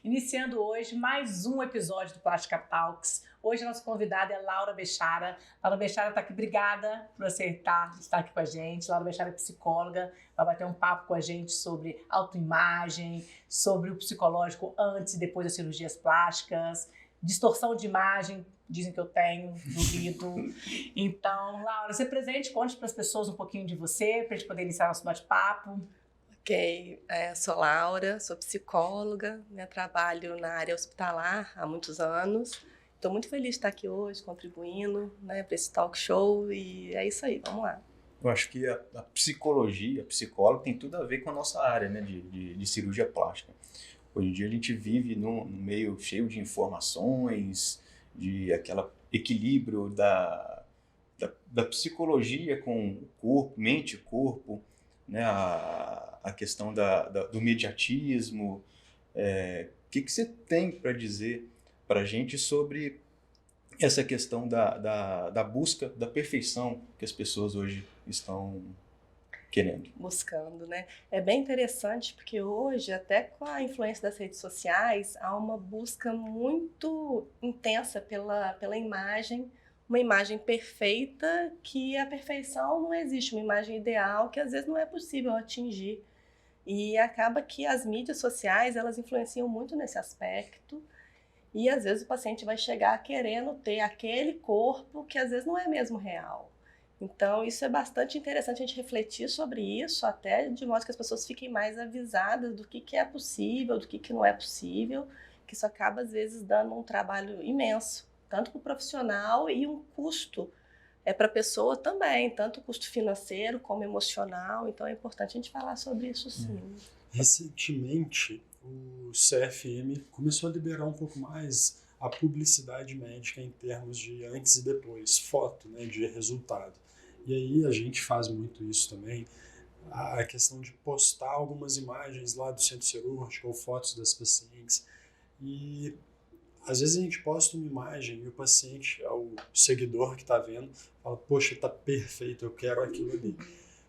iniciando hoje mais um episódio do Plástica Talks. Hoje a nossa convidada é Laura Bechara. Laura Bechara está aqui, obrigada por aceitar estar aqui com a gente. Laura Bechara é psicóloga, vai bater um papo com a gente sobre autoimagem, sobre o psicológico antes e depois das cirurgias plásticas, distorção de imagem, dizem que eu tenho, duvido. Então, Laura, se presente, conte para as pessoas um pouquinho de você, para a gente poder iniciar nosso bate-papo. Ok, sou Laura, sou psicóloga, trabalho na área hospitalar há muitos anos. Estou muito feliz de estar aqui hoje, contribuindo para esse talk show e é isso aí, vamos lá. Eu acho que a psicologia, a psicóloga tem tudo a ver com a nossa área, né, de cirurgia plástica. Hoje em dia a gente vive num meio cheio de informações, de aquele equilíbrio da psicologia com o corpo, mente e corpo, né, a questão do mediatismo. Que você tem para dizer para a gente sobre essa questão da busca da perfeição que as pessoas hoje estão querendo? Buscando, né? É bem interessante porque hoje, até com a influência das redes sociais, há uma busca muito intensa pela imagem, uma imagem perfeita, que a perfeição não existe, uma imagem ideal que às vezes não é possível atingir. E acaba que as mídias sociais, elas influenciam muito nesse aspecto. E às vezes o paciente vai chegar querendo ter aquele corpo que às vezes não é mesmo real. Então isso é bastante interessante a gente refletir sobre isso, até de modo que as pessoas fiquem mais avisadas do que é possível, do que não é possível, que isso acaba às vezes dando um trabalho imenso, tanto para o profissional e um custo para a pessoa também, tanto o custo financeiro como emocional. Então é importante a gente falar sobre isso sim. Recentemente, o CFM começou a liberar um pouco mais a publicidade médica em termos de antes e depois, foto, né, de resultado. E aí a gente faz muito isso também, a questão de postar algumas imagens lá do centro cirúrgico ou fotos das pacientes. E às vezes a gente posta uma imagem e o paciente, o seguidor que está vendo, fala, poxa, está perfeito, eu quero aquilo ali.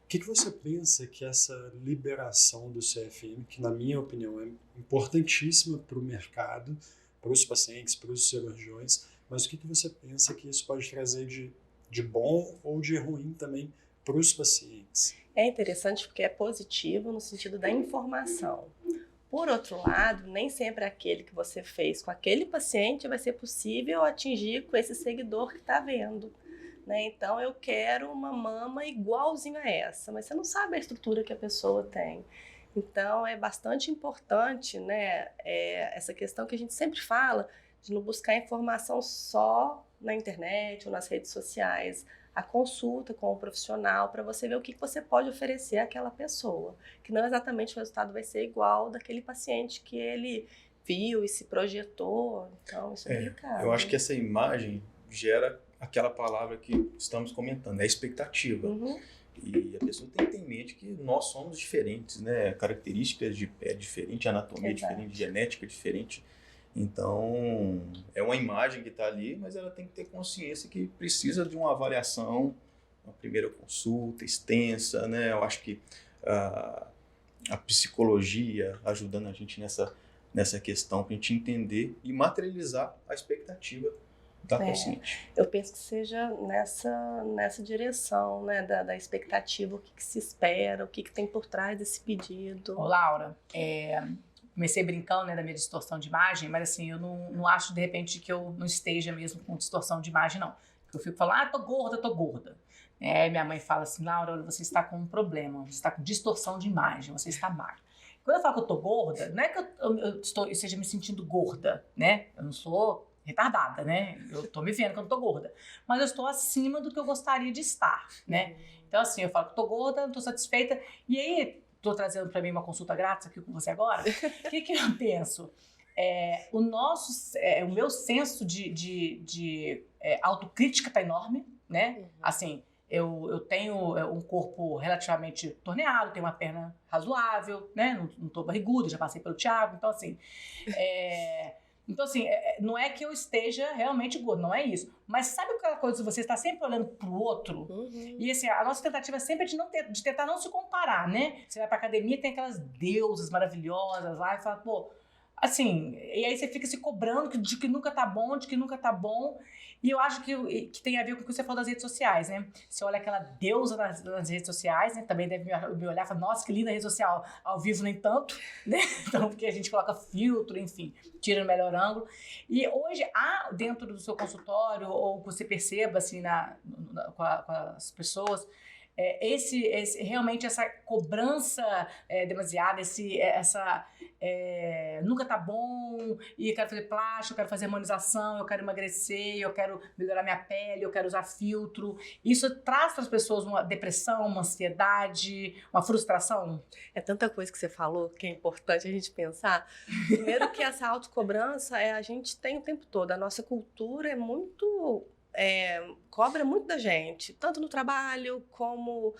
O que você pensa que essa liberação do CFM, que na minha opinião é importantíssima para o mercado, para os pacientes, para os cirurgiões, mas o que você pensa que isso pode trazer de bom ou de ruim também para os pacientes? É interessante porque é positivo no sentido da informação. Por outro lado, nem sempre aquele que você fez com aquele paciente vai ser possível atingir com esse seguidor que está vendo. Então eu quero uma mama igualzinho a essa, mas você não sabe a estrutura que a pessoa tem. Então é bastante importante, essa questão que a gente sempre fala de não buscar informação só na internet ou nas redes sociais. A consulta com o profissional para você ver o que você pode oferecer àquela pessoa, que não exatamente o resultado vai ser igual daquele paciente que ele viu e se projetou. Então isso é delicado. Eu acho que essa imagem gera aquela palavra que estamos comentando, é a expectativa. Uhum. E a pessoa tem que ter em mente que nós somos diferentes, né? Características de pele diferente, anatomia diferente, genética diferente. Então, é uma imagem que está ali, mas ela tem que ter consciência que precisa de uma avaliação, uma primeira consulta extensa, né? Eu acho que a psicologia ajudando a gente nessa questão, para a gente entender e materializar a expectativa da paciente. Eu penso que seja nessa direção, da expectativa, o que se espera, o que tem por trás desse pedido. Ô, Laura, comecei brincando, da minha distorção de imagem, mas assim, eu não acho de repente que eu não esteja mesmo com distorção de imagem, não. Eu fico falando, tô gorda. Minha mãe fala assim, Laura, você está com um problema, você está com distorção de imagem, você está magra. Quando eu falo que eu tô gorda, não é que eu esteja me sentindo gorda, né? Eu não sou retardada, né? Eu tô me vendo que eu não tô gorda. Mas eu estou acima do que eu gostaria de estar, né? Então assim, eu falo que eu tô gorda, não tô satisfeita. E aí, tô trazendo para mim uma consulta grátis aqui com você agora. O que eu penso? O meu senso de autocrítica tá enorme, né? Uhum. Assim, eu tenho um corpo relativamente torneado, tenho uma perna razoável, né? Não tô barriguda, já passei pelo Thiago, então assim... Então, assim, não é que eu esteja realmente gorda, não é isso. Mas sabe aquela coisa de você estar sempre olhando pro outro? Uhum. E assim, a nossa tentativa sempre é de tentar não se comparar, né? Você vai pra academia e tem aquelas deusas maravilhosas lá e fala, pô, assim, e aí você fica se cobrando de que nunca tá bom, de que nunca tá bom. E eu acho que tem a ver com o que você falou das redes sociais, né? Você olha aquela deusa nas redes sociais, né? Também deve me olhar e falar, nossa, que linda rede social. Ao vivo nem tanto, né? Então, porque a gente coloca filtro, enfim, tira no melhor ângulo. E hoje, há dentro do seu consultório, ou que você perceba, assim, com as pessoas, realmente essa cobrança demasiada, nunca tá bom, e eu quero fazer plástico, eu quero fazer harmonização, eu quero emagrecer, eu quero melhorar minha pele, eu quero usar filtro. Isso traz para as pessoas uma depressão, uma ansiedade, uma frustração? É tanta coisa que você falou que é importante a gente pensar. Primeiro que essa autocobrança a gente tem o tempo todo. A nossa cultura é muito... cobra muito da gente, tanto no trabalho como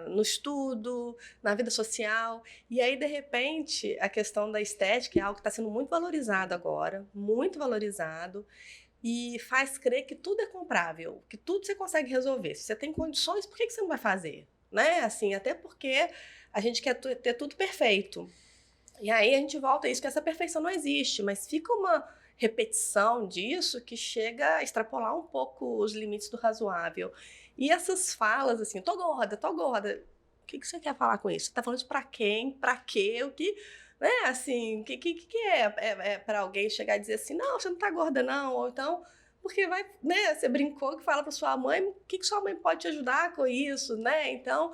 no estudo, na vida social. E aí, de repente, a questão da estética é algo que está sendo muito valorizado agora, muito valorizado, e faz crer que tudo é comprável, que tudo você consegue resolver. Se você tem condições, por que você não vai fazer? Né? Assim, até porque a gente quer ter tudo perfeito. E aí a gente volta a isso, que essa perfeição não existe, mas fica uma repetição disso que chega a extrapolar um pouco os limites do razoável. E essas falas assim, tô gorda, o que você quer falar com isso? Você tá falando isso pra quem? Pra quê? O que... Né, assim, o que é para alguém chegar e dizer assim, não, você não tá gorda não, ou então, porque vai, né, você brincou que fala para sua mãe, o que sua mãe pode te ajudar com isso, né, então,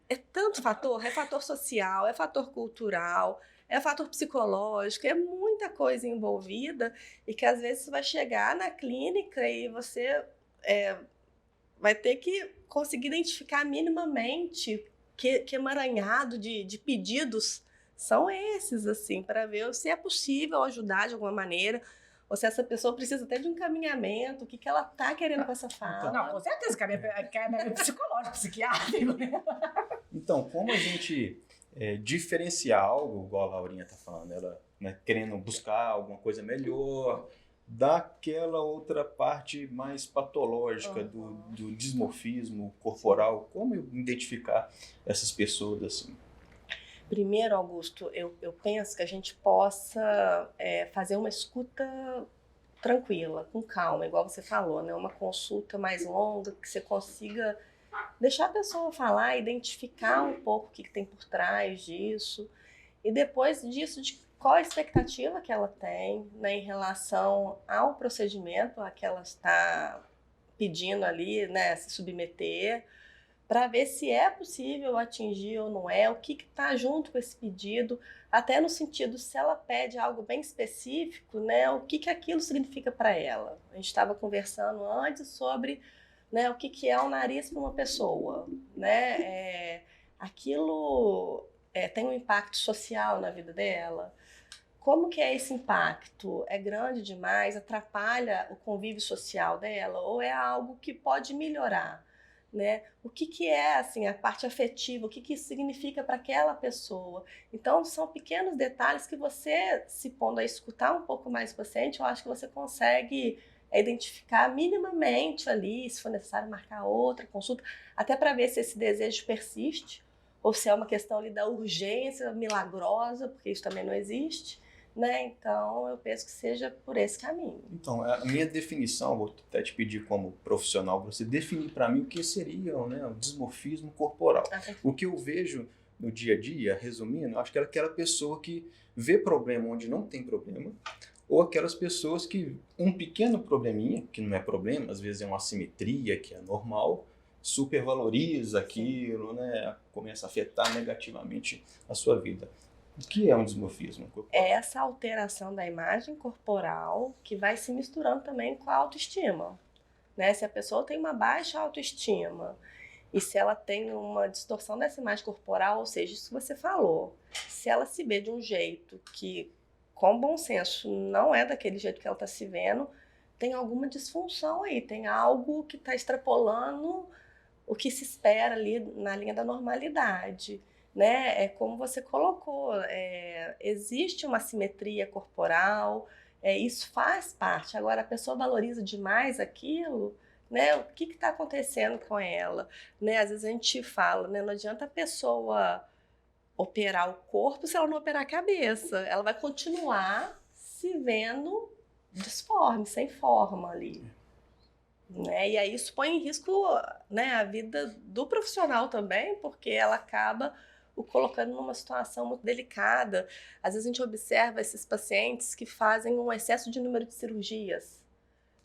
é tanto fator, é fator social, é fator cultural, é fator psicológico, é muita coisa envolvida e que às vezes você vai chegar na clínica e você vai ter que conseguir identificar minimamente que emaranhado de pedidos são esses, assim, para ver se é possível ajudar de alguma maneira, ou se essa pessoa precisa até de um encaminhamento, o que ela está querendo com essa fala. Não, com certeza, que é psicológico, psiquiátrico, né? Então, como a gente diferenciar algo, igual a Laurinha está falando, ela querendo buscar alguma coisa melhor, daquela outra parte mais patológica do dismorfismo corporal, como identificar essas pessoas assim? Primeiro, Augusto, eu penso que a gente possa fazer uma escuta tranquila, com calma, igual você falou, né? Uma consulta mais longa, que você consiga deixar a pessoa falar, identificar um pouco o que tem por trás disso, e depois disso, de qual a expectativa que ela tem, né, em relação ao procedimento a que ela está pedindo ali, né, se submeter, para ver se é possível atingir ou não é, o que está junto com esse pedido, até no sentido, se ela pede algo bem específico, né, o que aquilo significa para ela. A gente estava conversando antes sobre, né, o que é o nariz para uma pessoa. Né? Aquilo tem um impacto social na vida dela. Como que é esse impacto? É grande demais? Atrapalha o convívio social dela? Ou é algo que pode melhorar? Né? O que é assim, a parte afetiva, o que isso significa para aquela pessoa. Então, são pequenos detalhes que você, se pondo a escutar um pouco mais o paciente, eu acho que você consegue identificar minimamente ali, se for necessário marcar outra consulta, até para ver se esse desejo persiste, ou se é uma questão ali da urgência milagrosa, porque isso também não existe. Né? Então, eu penso que seja por esse caminho. Então, a minha definição, vou até te pedir como profissional, você definir para mim o que seria, né, o dismorfismo corporal. O que eu vejo no dia a dia, resumindo, acho que é aquela pessoa que vê problema onde não tem problema, ou aquelas pessoas que um pequeno probleminha, que não é problema, às vezes é uma assimetria que é normal, supervaloriza aquilo, né, começa a afetar negativamente a sua vida. O que é um dismorfismo corporal? É essa alteração da imagem corporal que vai se misturando também com a autoestima. Né? Se a pessoa tem uma baixa autoestima e se ela tem uma distorção dessa imagem corporal, ou seja, isso que você falou, se ela se vê de um jeito que, com bom senso, não é daquele jeito que ela está se vendo, tem alguma disfunção aí, tem algo que está extrapolando o que se espera ali na linha da normalidade. Né? É como você colocou, existe uma assimetria corporal, isso faz parte. Agora, a pessoa valoriza demais aquilo, né? O que está acontecendo com ela? Né? Às vezes a gente fala, né? Não adianta a pessoa operar o corpo se ela não operar a cabeça. Ela vai continuar se vendo disforme, sem forma ali. Né? E aí isso põe em risco, né, a vida do profissional também, porque ela acaba o colocando numa situação muito delicada. Às vezes a gente observa esses pacientes que fazem um excesso de número de cirurgias.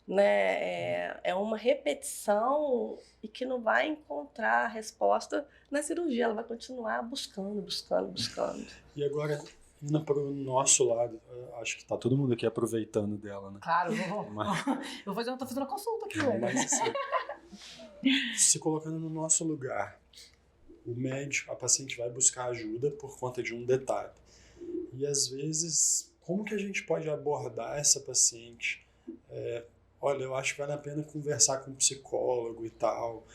Né? É uma repetição e que não vai encontrar a resposta na cirurgia, ela vai continuar buscando. E agora, indo para o nosso lado, acho que está todo mundo aqui aproveitando dela, né? Claro, eu tô fazendo uma consulta aqui, né? Mas assim, se colocando no nosso lugar, o médico, a paciente vai buscar ajuda por conta de um detalhe. E às vezes, como que a gente pode abordar essa paciente? Olha, eu acho que vale a pena conversar com um psicólogo e tal,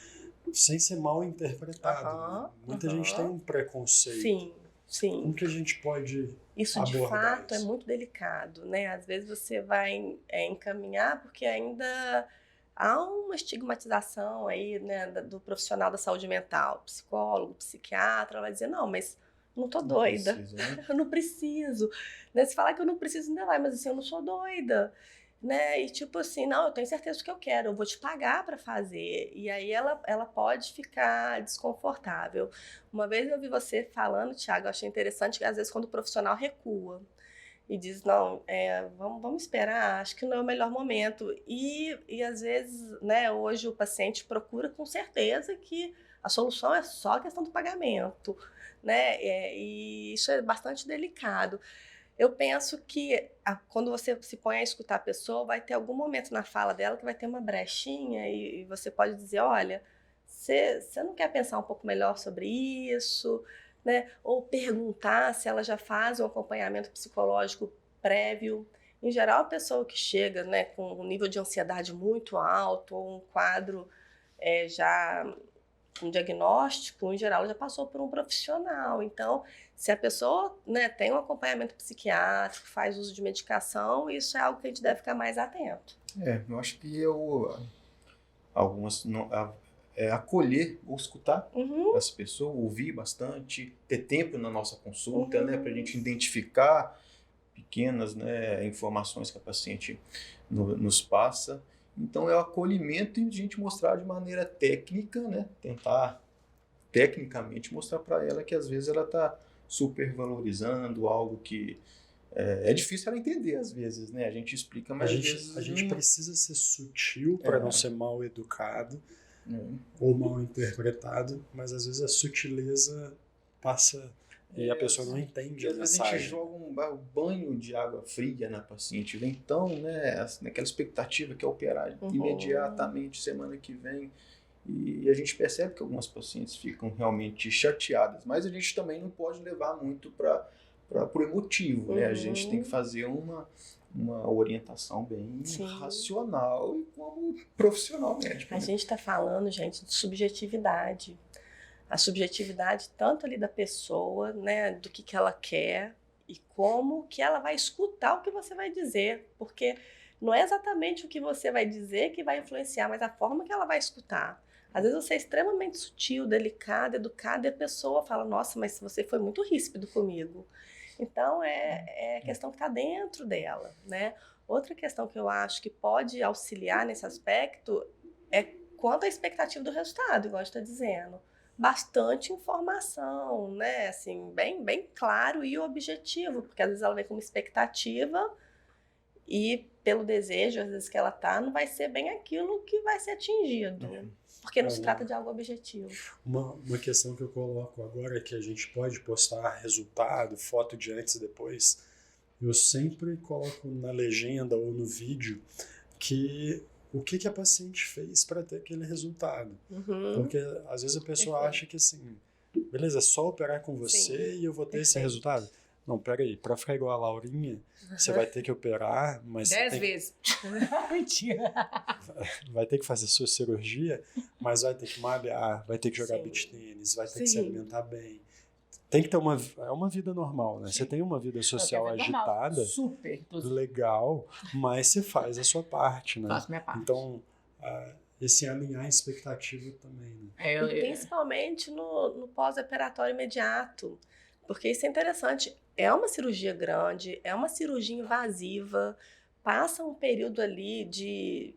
sem ser mal interpretado. Né? Muita gente tem um preconceito. Sim. Como que a gente pode isso de fato é muito delicado, né? Às vezes você vai encaminhar porque ainda há uma estigmatização aí, né, do profissional da saúde mental, psicólogo, psiquiatra, vai dizer, não, mas não tô doida, eu não preciso. Né? Se falar que eu não preciso, ainda vai, mas assim, eu não sou doida. Né? E tipo assim, não, eu tenho certeza do que eu quero, eu vou te pagar para fazer. E aí ela pode ficar desconfortável. Uma vez eu vi você falando, Thiago, eu achei interessante que às vezes quando o profissional recua e diz, não, vamos esperar, acho que não é o melhor momento. E às vezes, né, hoje o paciente procura com certeza que a solução é só a questão do pagamento. Né? E isso é bastante delicado. Eu penso que quando você se põe a escutar a pessoa, vai ter algum momento na fala dela que vai ter uma brechinha e você pode dizer, olha, você não quer pensar um pouco melhor sobre isso? Né? Ou perguntar se ela já faz um acompanhamento psicológico prévio. Em geral, a pessoa que chega, né, com um nível de ansiedade muito alto ou um quadro já... um diagnóstico, em geral, já passou por um profissional. Então, se a pessoa, né, tem um acompanhamento psiquiátrico, faz uso de medicação, isso é algo que a gente deve ficar mais atento. Eu acho que acolher ou escutar essa pessoa, ouvir bastante, ter tempo na nossa consulta, né, para a gente identificar pequenas, né, informações que a paciente nos passa. Então é o acolhimento e a gente mostrar de maneira técnica, né? Tentar tecnicamente mostrar para ela que às vezes ela está supervalorizando algo que é difícil ela entender às vezes, né? A gente explica, mas a gente precisa ser sutil para não ser mal educado ou mal interpretado, mas às vezes a sutileza passa e a pessoa não entende a mensagem. Às vezes a gente joga um banho de água fria na paciente, vem então, né, naquela expectativa que é operar imediatamente semana que vem, e a gente percebe que algumas pacientes ficam realmente chateadas, mas a gente também não pode levar muito para o emotivo, né? A gente tem que fazer uma orientação bem racional e como profissional médico. A gente está falando, gente, de subjetividade. A subjetividade tanto ali da pessoa, né, do que ela quer e como que ela vai escutar o que você vai dizer, porque não é exatamente o que você vai dizer que vai influenciar, mas a forma que ela vai escutar. Às vezes você é extremamente sutil, delicado, educado, e a pessoa fala, nossa, mas você foi muito ríspido comigo. Então, é a questão que está dentro dela, né? Outra questão que eu acho que pode auxiliar nesse aspecto é quanto à expectativa do resultado, igual a gente está dizendo. Bastante informação, né? Assim, bem claro e objetivo, porque às vezes ela vem com uma expectativa e pelo desejo, às vezes que ela tá, não vai ser bem aquilo que vai ser atingido, porque não se trata de algo objetivo. Uma questão que eu coloco agora é que a gente pode postar resultado, foto de antes e depois. Eu sempre coloco na legenda ou no vídeo que o que a paciente fez para ter aquele resultado. Porque às vezes a pessoa acha que assim, beleza, é só operar com você e eu vou ter esse resultado. Não, peraí, para ficar igual a Laurinha, você vai ter que operar, mas 10 vezes. Mentira. Vai ter que fazer sua cirurgia, mas vai ter que malhar, vai ter que jogar beach tênis, vai ter que se alimentar bem. Tem que ter uma vida normal, né? Você tem uma vida social agitada, normal, super legal, mas você faz a sua parte, né? Faço minha parte. Então, esse alinhar a expectativa também, né? E principalmente no pós-operatório imediato. porque isso é interessante. É uma cirurgia grande, é uma cirurgia invasiva, passa um período ali de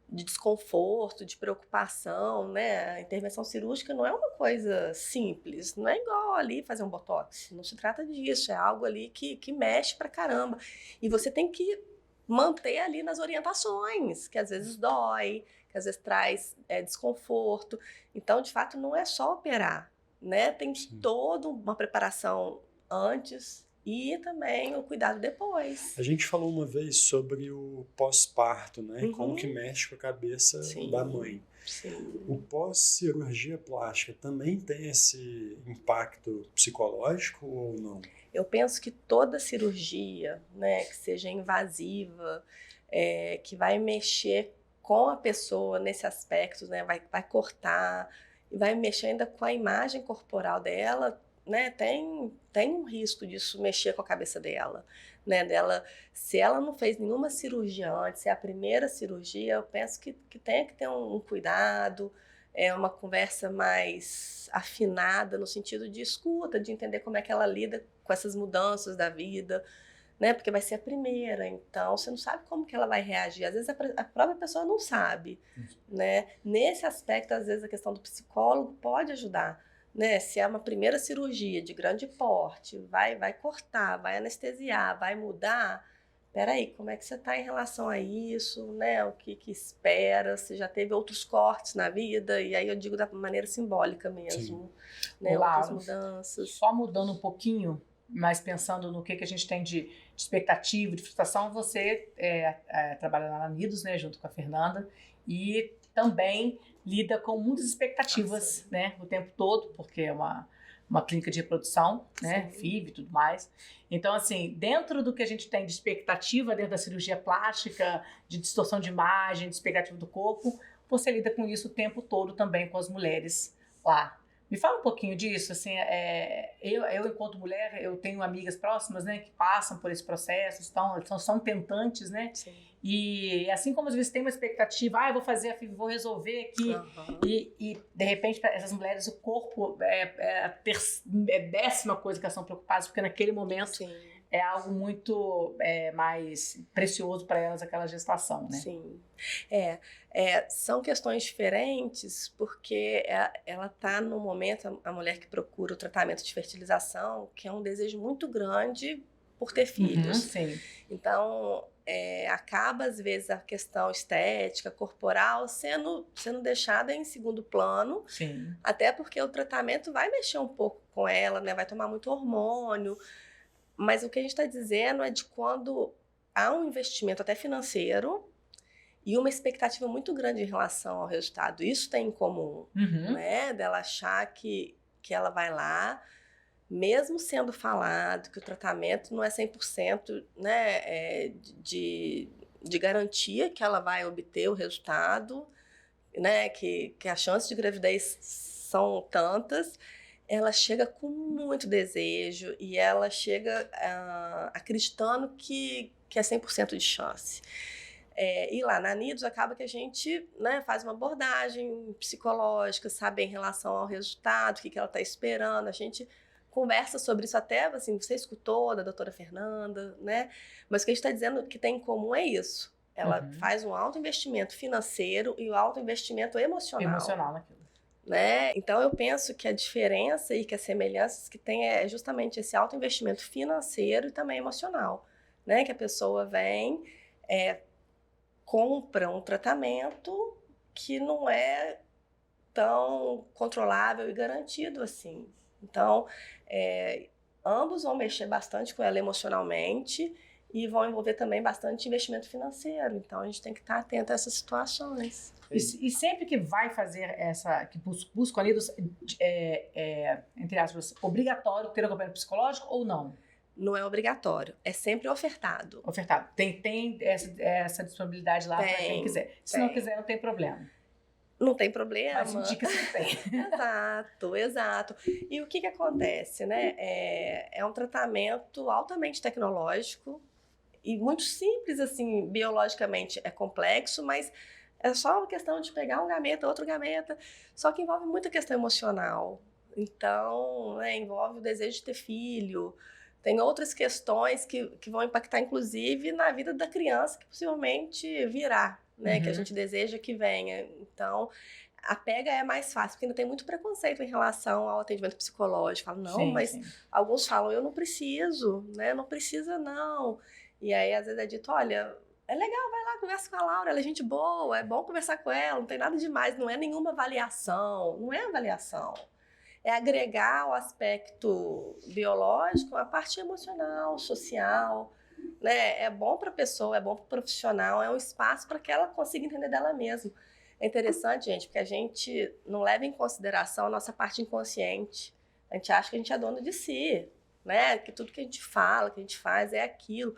desconforto, de preocupação, né? A intervenção cirúrgica não é uma coisa simples, não é igual ali fazer um botox, não se trata disso, é algo ali que mexe pra caramba. E você tem que manter ali nas orientações, que às vezes dói, que às vezes traz desconforto. Então, de fato, não é só operar, né? Tem toda uma preparação antes e também o cuidado depois. A gente falou uma vez sobre o pós-parto, né? Como que mexe com a cabeça da mãe. Sim. O pós-cirurgia plástica também tem esse impacto psicológico ou não? Eu penso que toda cirurgia, né, que seja invasiva, que vai mexer com a pessoa nesse aspecto, né, vai cortar e vai mexer ainda com a imagem corporal dela, né, tem um risco disso mexer com a cabeça dela, né, se ela não fez nenhuma cirurgia antes, se é a primeira cirurgia, eu penso que tem que ter um cuidado, uma conversa mais afinada no sentido de escuta, de entender como é que ela lida com essas mudanças da vida, né, porque vai ser a primeira, então você não sabe como que ela vai reagir, às vezes a própria pessoa não sabe, né, nesse aspecto, às vezes a questão do psicólogo pode ajudar, né? Se é uma primeira cirurgia de grande porte, vai cortar, vai anestesiar, vai mudar. Peraí, como é que você está em relação a isso, né? O que espera? Você já teve outros cortes na vida? E aí eu digo da maneira simbólica mesmo, né? Outras mudanças. Só mudando um pouquinho, mas pensando no que a gente tem de expectativa, de frustração, você trabalha lá na Nidos, né? Junto com a Fernanda, e também lida com muitas expectativas, né, o tempo todo, porque é uma clínica de reprodução, né, FIV e tudo mais. Então, assim, dentro do que a gente tem de expectativa dentro da cirurgia plástica, de distorção de imagem, de expectativa do corpo, você lida com isso o tempo todo também com as mulheres lá. Me fala um pouquinho disso, assim, eu enquanto mulher, eu tenho amigas próximas, né, que passam por esse processo, são tentantes, né, Sim. E assim como às vezes tem uma expectativa, eu vou fazer a FIV, vou resolver aqui, e de repente para essas mulheres o corpo é a 10ª coisa que elas são preocupadas, porque naquele momento é algo muito mais precioso para elas, aquela gestação, né? Sim. São questões diferentes, porque ela está no momento, a mulher que procura o tratamento de fertilização, que é um desejo muito grande por ter filhos. Sim. Então, acaba, às vezes, a questão estética, corporal, sendo deixada em segundo plano. Sim. Até porque o tratamento vai mexer um pouco com ela, né? Vai tomar muito hormônio. Mas o que a gente está dizendo é de quando há um investimento até financeiro e uma expectativa muito grande em relação ao resultado. Isso tem em comum, né? Dela achar que ela vai lá, mesmo sendo falado que o tratamento não é 100%, né, de garantia que ela vai obter o resultado, né, que as chances de gravidez são tantas, ela chega com muito desejo e ela chega acreditando que é 100% de chance. E lá na Nidos acaba que a gente, né, faz uma abordagem psicológica, sabe, em relação ao resultado, o que ela está esperando, a gente conversa sobre isso até, assim, você escutou da doutora Fernanda, né? Mas o que a gente está dizendo que tem em comum é isso. Ela faz um alto investimento financeiro e um alto investimento emocional. Emocional naquilo. Né? Então, eu penso que a diferença e que as semelhanças que tem é justamente esse alto investimento financeiro e também emocional, né? Que a pessoa vem, compra um tratamento que não é tão controlável e garantido assim. Então, ambos vão mexer bastante com ela emocionalmente e vão envolver também bastante investimento financeiro. Então, a gente tem que estar atento a essas situações. E sempre que vai fazer que busca ali, entre aspas, obrigatório ter acompanhamento psicológico ou não? Não é obrigatório, é sempre ofertado. Ofertado. Tem essa disponibilidade lá para quem quiser. Se não quiser, não tem problema. Não tem problema. Mas indica se tem. Exato. E o que acontece, né? É um tratamento altamente tecnológico e muito simples, assim, biologicamente é complexo, mas é só uma questão de pegar um gameta, outro gameta, só que envolve muita questão emocional. Então, né, envolve o desejo de ter filho. Tem outras questões que vão impactar, inclusive, na vida da criança que possivelmente virá, né? Que a gente deseja que venha. Então, a pega é mais fácil, porque ainda tem muito preconceito em relação ao atendimento psicológico. Fala, não, Sim, mas sim. alguns falam, eu não preciso, né? Não precisa, não. E aí, às vezes, é dito, olha, é legal, vai lá, conversa com a Laura, ela é gente boa, é bom conversar com ela, não tem nada demais, não é nenhuma avaliação, não é avaliação. É agregar o aspecto biológico, a parte emocional, social, né? É bom para a pessoa, é bom para o profissional, é um espaço para que ela consiga entender dela mesma. É interessante, gente, porque a gente não leva em consideração a nossa parte inconsciente. A gente acha que a gente é dono de si, né? Que tudo que a gente fala, que a gente faz é aquilo.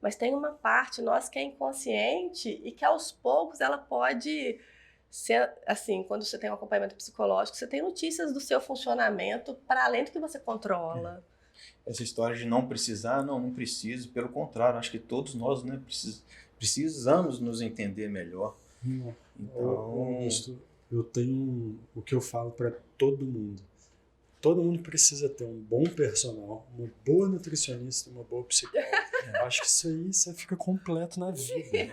Mas tem uma parte nossa que é inconsciente e que aos poucos ela pode ser, assim, quando você tem um acompanhamento psicológico, você tem notícias do seu funcionamento para além do que você controla. Essa história de não precisar, não preciso, pelo contrário, acho que todos nós, né, precisamos nos entender melhor. Então, Augusto, eu tenho o que eu falo para todo mundo. Todo mundo precisa ter um bom personal, uma boa nutricionista, uma boa psicóloga. Acho que isso aí você fica completo na vida.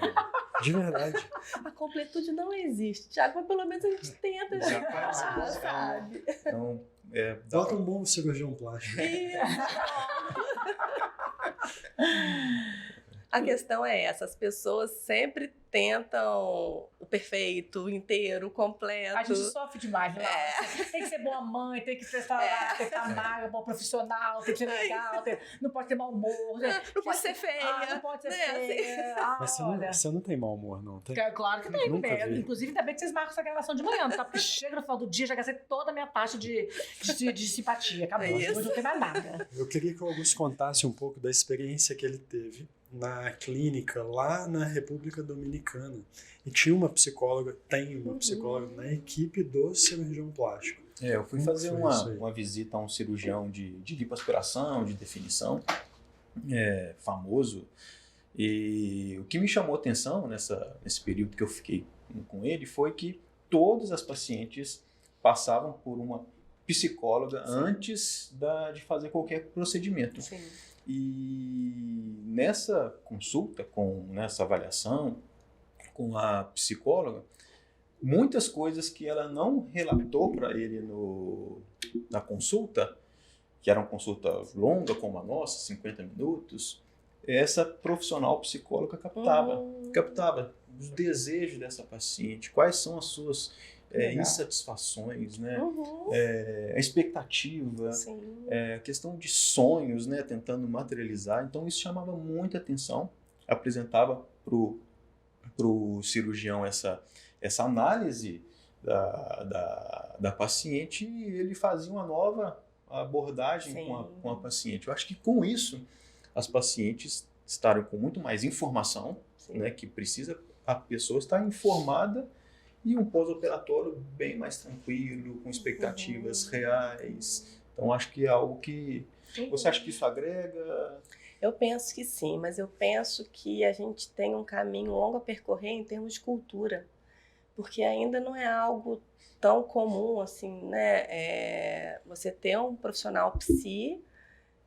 De verdade. A completude não existe, Thiago, mas pelo menos a gente tenta Já sabe? Então, Bota um bom cirurgião plástico. A questão é essa, as pessoas sempre tentam o perfeito, o inteiro, o completo. A gente sofre demais, né? Tem que ser boa mãe, tem que ser saudável, tem que estar magra, bom profissional, tem que ser legal, não pode ter mau humor. Não pode ser feia. Não pode ser né? feia. Mas Olha. você não tem mau humor, não? Tem? Claro que tem, Nunca né? vi. Inclusive, ainda bem que vocês marcam essa gravação de manhã, tá? Porque chega no final do dia, já gastei toda a minha taxa de simpatia. Acabou. É isso. Hoje não tem mais nada. Eu queria que o Augusto contasse um pouco da experiência que ele teve na clínica lá na República Dominicana. E tinha uma psicóloga, tem uma psicóloga na equipe do cirurgião plástico. eu fui Como fazer foi isso aí? uma visita a um cirurgião de lipoaspiração, de definição, famoso. E o que me chamou a atenção nesse período que eu fiquei com ele foi que todas as pacientes passavam por uma psicóloga antes de fazer qualquer procedimento. Sim. E nessa consulta, nessa avaliação com a psicóloga, muitas coisas que ela não relatou para ele na consulta, que era uma consulta longa como a nossa, 50 minutos, essa profissional psicóloga captava os desejos dessa paciente, quais são as suas insatisfações, né? A expectativa, a questão de sonhos, né? Tentando materializar. Então isso chamava muita atenção, apresentava pro cirurgião essa análise da paciente e ele fazia uma nova abordagem com a paciente. Eu acho que com isso as pacientes estarem com muito mais informação, né? Que a pessoa estar informada e um pós-operatório bem mais tranquilo, com expectativas reais. Então, acho que é algo que... Você acha que isso agrega? Eu penso que sim, mas eu penso que a gente tem um caminho longo a percorrer em termos de cultura, porque ainda não é algo tão comum assim, né? Você ter um profissional psi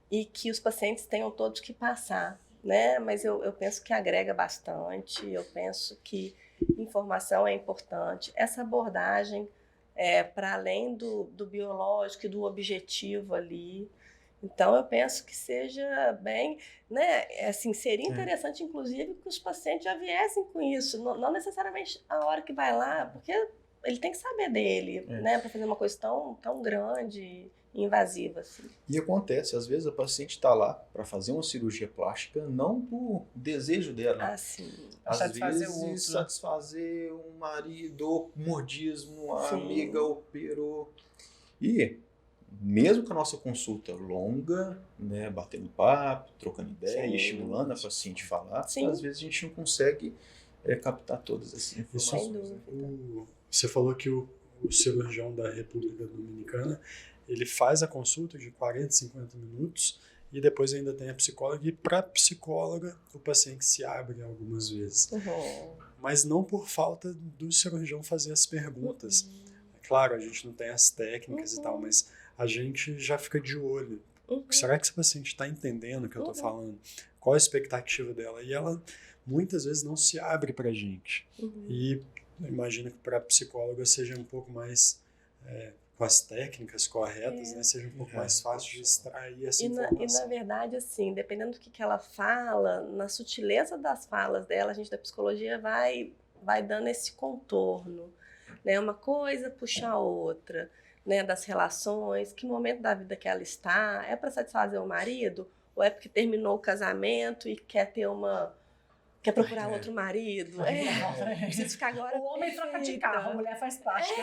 e que os pacientes tenham todos que passar, né? Mas eu penso que agrega bastante, eu penso que informação é importante. Essa abordagem para além do biológico e do objetivo ali. Então, eu penso que seja bem, né? Assim, seria interessante, inclusive, que os pacientes já viessem com isso, não necessariamente a hora que vai lá, porque ele tem que saber dele, né? Para fazer uma coisa tão grande, invasiva, assim. E acontece, às vezes a paciente está lá para fazer uma cirurgia plástica não por desejo dela. Ah, sim. Às Satisfazer vezes o outro. satisfazer um marido, modismo, a amiga operou. E mesmo com a nossa consulta longa, né, batendo papo, trocando ideia, estimulando a paciente a falar, às vezes a gente não consegue captar todas essas informações. Você falou que o cirurgião da República Dominicana ele faz a consulta de 40, 50 minutos e depois ainda tem a psicóloga. E para a psicóloga, o paciente se abre algumas vezes. Mas não por falta do cirurgião fazer as perguntas. É claro, a gente não tem as técnicas e tal, mas a gente já fica de olho. Uhum. Será que esse paciente está entendendo o que eu estou Uhum. falando? Qual a expectativa dela? E ela muitas vezes não se abre para a gente. Uhum. E eu imagino que para a psicóloga seja um pouco mais, com as técnicas corretas, né, seja um pouco mais fácil de extrair essa E informação. na verdade, assim, dependendo do que ela fala, na sutileza das falas dela, a gente da psicologia vai dando esse contorno, né? Uma coisa puxa a outra, né? Das relações, que momento da vida que ela está, é para satisfazer o marido ou é porque terminou o casamento e quer procurar outro marido? Precisa ficar agora O homem troca de perfeita. carro, a mulher faz plástica.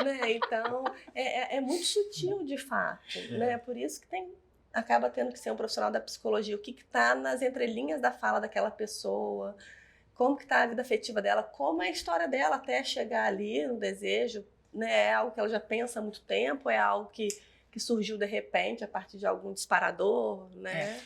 Né? Então, é muito sutil de fato, né? Por isso que acaba tendo que ser um profissional da psicologia. O que está nas entrelinhas da fala daquela pessoa, como que está a vida afetiva dela, como é a história dela até chegar ali no desejo, né? É algo que ela já pensa há muito tempo, é algo que surgiu de repente a partir de algum disparador, né?